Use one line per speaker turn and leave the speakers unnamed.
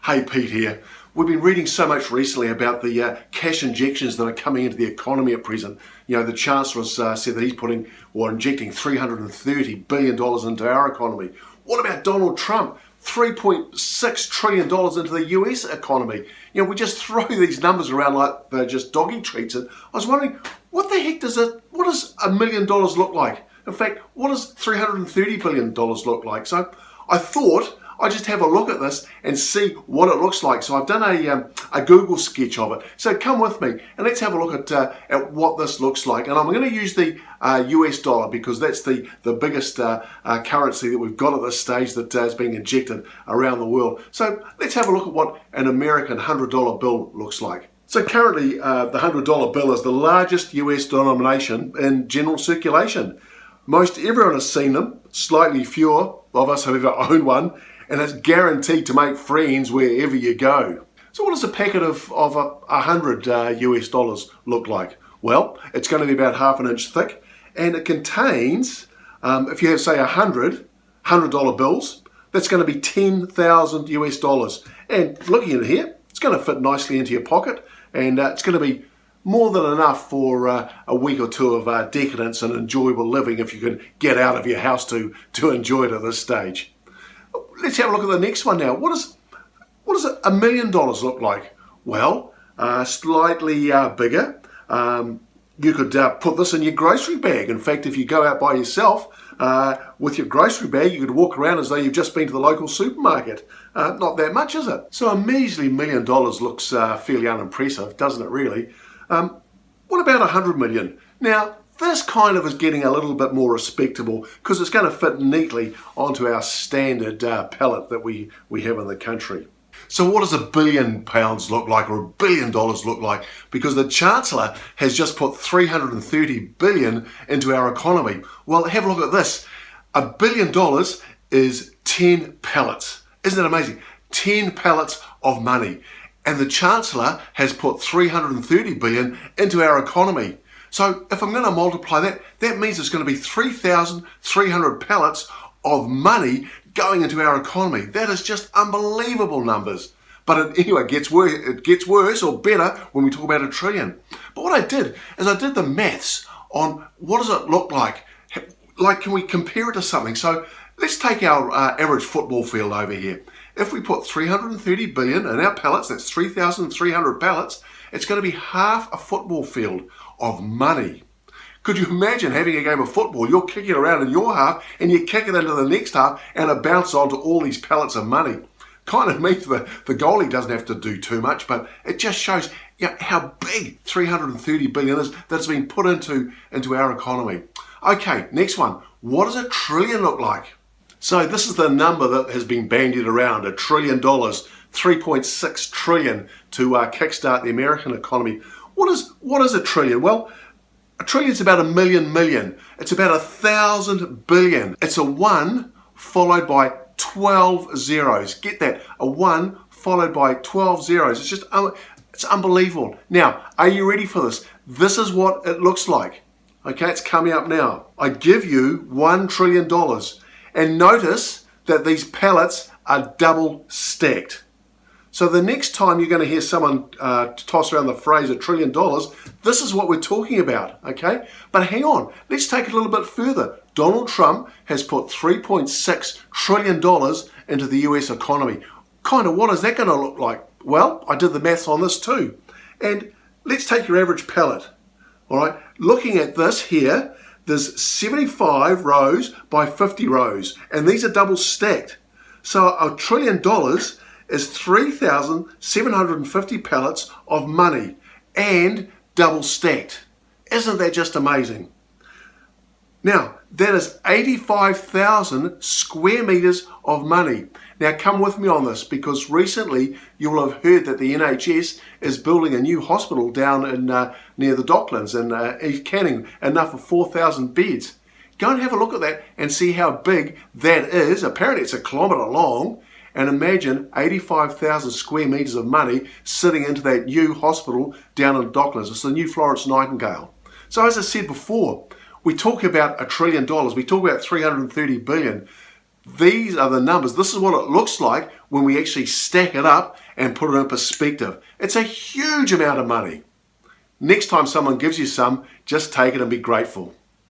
Hey, Pete here. We've been reading so much recently about the cash injections that are coming into the economy at present. You know, the Chancellor's said that he's injecting $330 billion into our economy. What about Donald Trump? $3.6 trillion into the US economy. You know, we just throw these numbers around like they're just doggy treats. And I was wondering, what the heck does $1 million look like? In fact, what does $330 billion look like? So I thought I'd just have a look at this and see what it looks like. So I've done a Google sketch of it. So come with me and let's have a look at what this looks like. And I'm going to use the US dollar because that's the biggest currency that we've got at this stage that is being injected around the world. So let's have a look at what an American $100 bill looks like. So currently the $100 bill is the largest US denomination in general circulation. Most everyone has seen them, slightly fewer of us have ever owned one, and it's guaranteed to make friends wherever you go. So what does a packet of 100 US dollars look like? Well, it's going to be about half an inch thick, and it contains, if you have say $100 bills, that's going to be 10,000 US dollars. And looking at it here, it's going to fit nicely into your pocket, and it's going to be more than enough for a week or two of decadence and enjoyable living if you can get out of your house to enjoy it at this stage. Let's have a look at the next one now. What does $1 million look like? Well, slightly bigger. You could put this in your grocery bag. In fact, if you go out by yourself with your grocery bag, you could walk around as though you've just been to the local supermarket. Not that much, is it? So a measly $1 million looks fairly unimpressive, doesn't it really? What about 100 million? Now, this kind of is getting a little bit more respectable because it's going to fit neatly onto our standard pallet that we have in the country. So what does £1 billion look like, or $1 billion look like? Because the Chancellor has just put $330 billion into our economy. Well, have a look at this. $1 billion is 10 pallets. Isn't that amazing? 10 pallets of money. And the Chancellor has put $330 billion into our economy. So if I'm going to multiply that, that means it's going to be 3,300 pallets of money going into our economy. That is just unbelievable numbers. But anyway, it gets worse or better when we talk about $1 trillion. But what I did is I did the maths on what does it look like. Like, can we compare it to something? So let's take our average football field over here. If we put 330 billion in our pallets, that's 3,300 pallets, it's going to be half a football field of money. Could you imagine having a game of football? You're kicking around in your half and you kick it into the next half and it bounces onto all these pallets of money. Kind of means the goalie doesn't have to do too much, but it just shows how big 330 billion is that's been put into our economy. Okay, next one. What does $1 trillion look like? So this is the number that has been bandied around, $1 trillion, 3.6 trillion to kickstart the American economy. What is $1 trillion? Well, $1 trillion is about 1,000,000 million. It's about 1,000 billion. It's a 1 followed by 12 zeros. Get that? A 1 followed by 12 zeros. It's unbelievable. Now, are you ready for this? This is what it looks like. Okay, it's coming up now. I give you $1 trillion. And notice that these pallets are double stacked. So the next time you're going to hear someone toss around the phrase $1 trillion, this is what we're talking about, okay? But hang on, let's take it a little bit further. Donald Trump has put $3.6 trillion into the US economy. Kind of what is that going to look like? Well, I did the maths on this too. And let's take your average pallet, all right? Looking at this here, there's 75 rows by 50 rows, and these are double stacked. So $1 trillion is 3,750 pallets of money and double stacked. Isn't that just amazing? Now, that is 85,000 square meters of money. Now, come with me on this because recently you will have heard that the NHS is building a new hospital down in near the Docklands in East Canning, enough for 4,000 beds. Go and have a look at that and see how big that is. Apparently it's 1 kilometre long. And imagine 85,000 square meters of money sitting into that new hospital down in Docklands. It's the new Florence Nightingale. So as I said before, we talk about $1 trillion. We talk about 330 billion. These are the numbers. This is what it looks like when we actually stack it up and put it in perspective. It's a huge amount of money. Next time someone gives you some, just take it and be grateful.